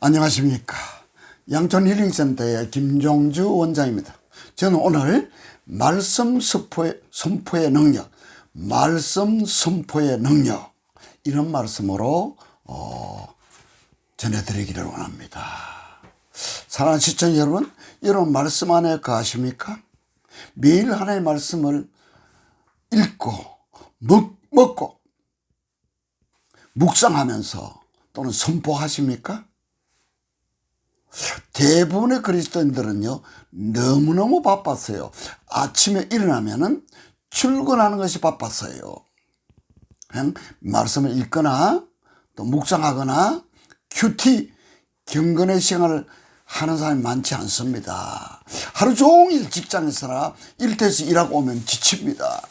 안녕하십니까. 양촌힐링센터의 김종주 원장입니다. 저는 오늘 말씀 선포의 능력, 말씀 선포의 능력, 이런 말씀으로 전해드리기를 원합니다. 사랑하는 시청자 여러분, 여러분 말씀 안에 거하십니까? 매일 하나의 말씀을 읽고 먹고 묵상하면서 또는 선포하십니까? 대부분의 그리스도인들은요, 너무너무 바빴어요. 아침에 일어나면은 출근하는 것이 바빴어요. 그냥 말씀을 읽거나 또 묵상하거나 큐티 경건의 시간을 하는 사람이 많지 않습니다. 하루 종일 직장에서나 일터에서 일하고 오면 지칩니다.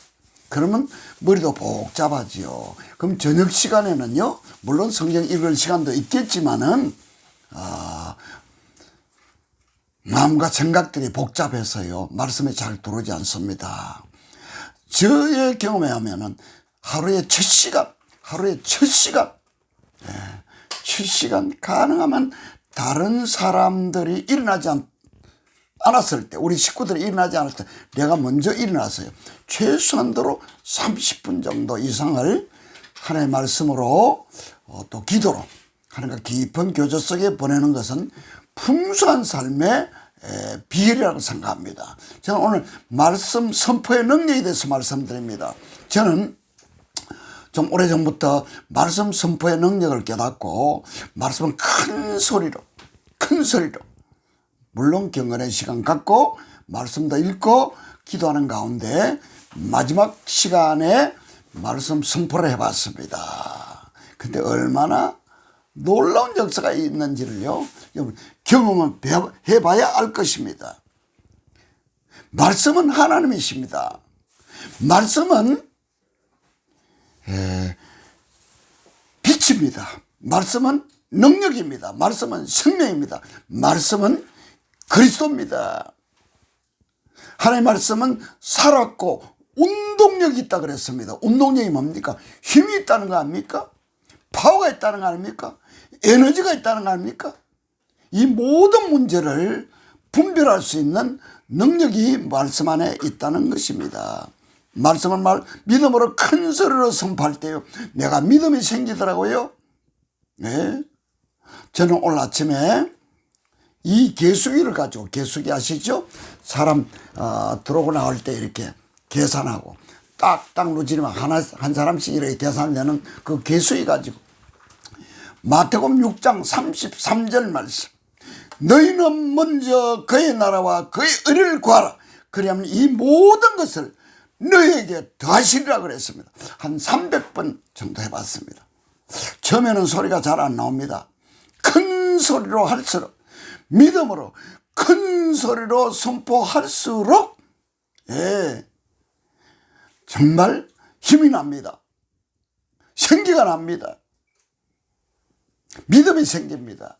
그러면 머리도 복잡하지요. 그럼 저녁 시간에는요, 물론 성경 읽을 시간도 있겠지만은 마음과 생각들이 복잡해서요, 말씀에 잘 들어오지 않습니다. 저의 경험에 하면은 하루에 첫 시간 가능하면 다른 사람들이 일어나지 않았을 때, 우리 식구들이 일어나지 않았을 때 내가 먼저 일어나서요, 최소한도로 30분 정도 이상을 하나님의 말씀으로 또 기도로 하나님과 깊은 교제 속에 보내는 것은 풍성한 삶의 비결이라고 생각합니다. 저는 오늘 말씀 선포의 능력에 대해서 말씀드립니다. 저는 좀 오래전부터 말씀 선포의 능력을 깨닫고 말씀은 큰 소리로 물론 경건의 시간 갖고 말씀도 읽고 기도하는 가운데 마지막 시간에 말씀 선포를 해봤습니다. 근데 얼마나 놀라운 역사가 있는지를요, 경험은 해봐야 알 것입니다. 말씀은 하나님이십니다. 말씀은 빛입니다. 말씀은 능력입니다. 말씀은 생명입니다. 말씀은 그리스도입니다. 하나님의 말씀은 살았고 운동력이 있다 그랬습니다. 운동력이 뭡니까? 힘이 있다는 거 아닙니까? 파워가 있다는 거 아닙니까? 에너지가 있다는 거 아닙니까? 이 모든 문제를 분별할 수 있는 능력이 말씀 안에 있다는 것입니다. 말씀은 믿음으로 큰 소리로 선포할 때요, 내가 믿음이 생기더라고요. 네. 저는 오늘 아침에 이 개수기를 가지고, 개수기 아시죠? 사람 들어오고 나올 때 이렇게 계산하고 딱딱 누지면 한 사람씩 이렇게 계산되는 그 개수기 가지고 마태복음 6장 33절 말씀, 너희는 먼저 그의 나라와 그의 의를 구하라. 그러면 이 모든 것을 너희에게 더하시리라 그랬습니다. 한 300번 정도 해봤습니다. 처음에는 소리가 잘 안 나옵니다. 큰 소리로 할수록, 믿음으로 큰 소리로 선포할수록 정말 힘이 납니다. 생기가 납니다. 믿음이 생깁니다.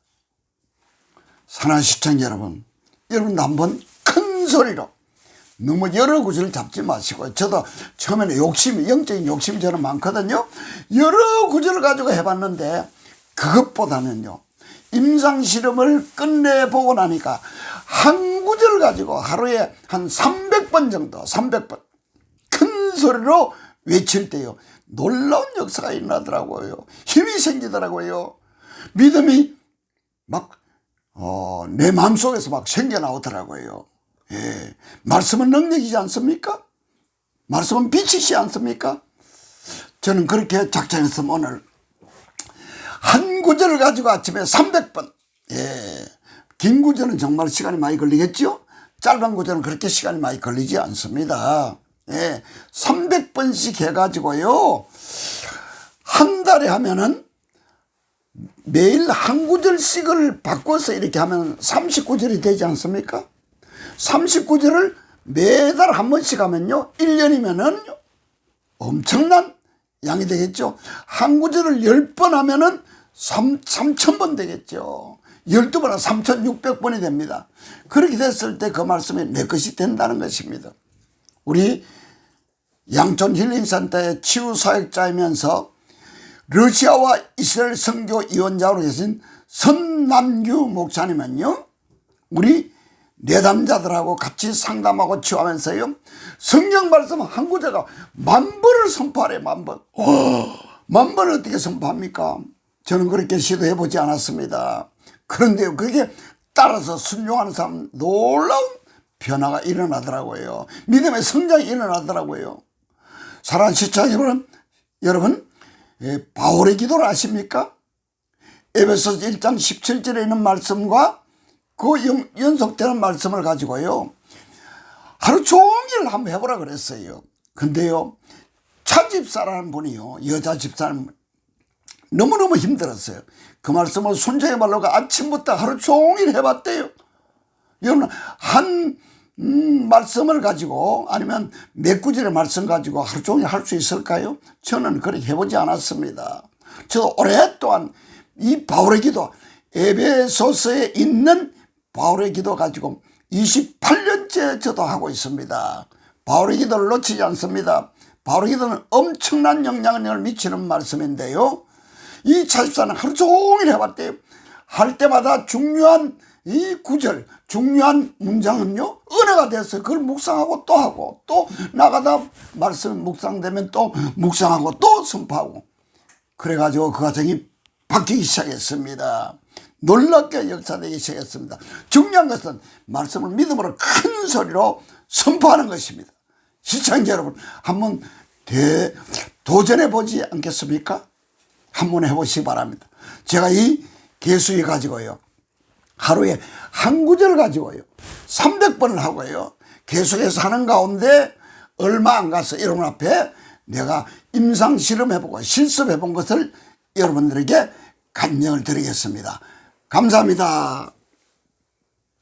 사랑하는 시청자 여러분, 여러분도 한번 큰 소리로, 너무 여러 구절을 잡지 마시고, 저도 처음에는 영적인 욕심이 저는 많거든요. 여러 구절을 가지고 해봤는데 그것보다는요, 임상실험을 끝내보고 나니까 한 구절 가지고 하루에 한 300번 정도, 300번 큰 소리로 외칠 때요, 놀라운 역사가 일어나더라고요. 힘이 생기더라고요. 믿음이 막 내 마음속에서 막 생겨나오더라고요. 말씀은 능력이지 않습니까? 말씀은 빛이지 않습니까? 저는 그렇게 작정해서 오늘 한 구절을 가지고 아침에 300번, 긴 구절은 정말 시간이 많이 걸리겠죠? 짧은 구절은 그렇게 시간이 많이 걸리지 않습니다. 300번씩 해가지고요, 한 달에 하면은 매일 한 구절씩을 바꿔서 이렇게 하면 39절이 되지 않습니까? 39절을 매달 한 번씩 하면요, 1년이면은 엄청난 양이 되겠죠. 한 구절을 10번 하면은 3,000번 되겠죠. 12번 하면 3,600번이 됩니다. 그렇게 됐을 때 그 말씀이 내 것이 된다는 것입니다. 우리 양촌힐링센터의 치유사역자이면서 러시아와 이스라엘 선교위원장으로 계신 선남규 목사님은요, 우리 내담자들하고 같이 상담하고 치유하면서요, 성경 말씀 한 구절가 10,000번을 선포하래. 10,000번. 만번을 어떻게 선포합니까? 저는 그렇게 시도해보지 않았습니다. 그런데요, 그게 따라서 순종하는 사람 놀라운 변화가 일어나더라고요. 믿음의 성장이 일어나더라고요. 사랑하는 시청자 여러분, 바울의 기도를 아십니까? 에베소서 1장 17절에 있는 말씀과 그 연속되는 말씀을 가지고요, 하루 종일 한번 해보라 그랬어요. 근데요, 차집사라는 분이요, 여자 집사는 너무너무 힘들었어요. 그 말씀을 순종해 보려고 아침부터 하루 종일 해봤대요. 여러분, 한 말씀을 가지고, 아니면 몇 구절의 말씀 가지고 하루 종일 할 수 있을까요? 저는 그렇게 해보지 않았습니다. 저도 오랫동안 이 바울의 기도, 에베소서에 있는 바울의 기도 가지고 28년째 저도 하고 있습니다. 바울의 기도를 놓치지 않습니다. 바울의 기도는 엄청난 영향력을 미치는 말씀인데요, 이 차집사는 하루 종일 해봤대요. 할 때마다 중요한 이 구절, 중요한 문장은요, 은혜가 돼서 그걸 묵상하고 또 하고, 또 나가다 말씀 묵상되면 또 묵상하고 또 선포하고, 그래가지고 그 과정이 바뀌기 시작했습니다. 놀랍게 역사되기 시작했습니다. 중요한 것은 말씀을 믿음으로 큰 소리로 선포하는 것입니다. 시청자 여러분, 한번 도전해 보지 않겠습니까? 한번 해보시기 바랍니다. 제가 이 개수에 가지고요, 하루에 한 구절 가지고요 300번을 하고요, 계속해서 하는 가운데 얼마 안 가서 여러분 앞에 내가 임상 실험해보고 실습해본 것을 여러분들에게 간증을 드리겠습니다. 감사합니다.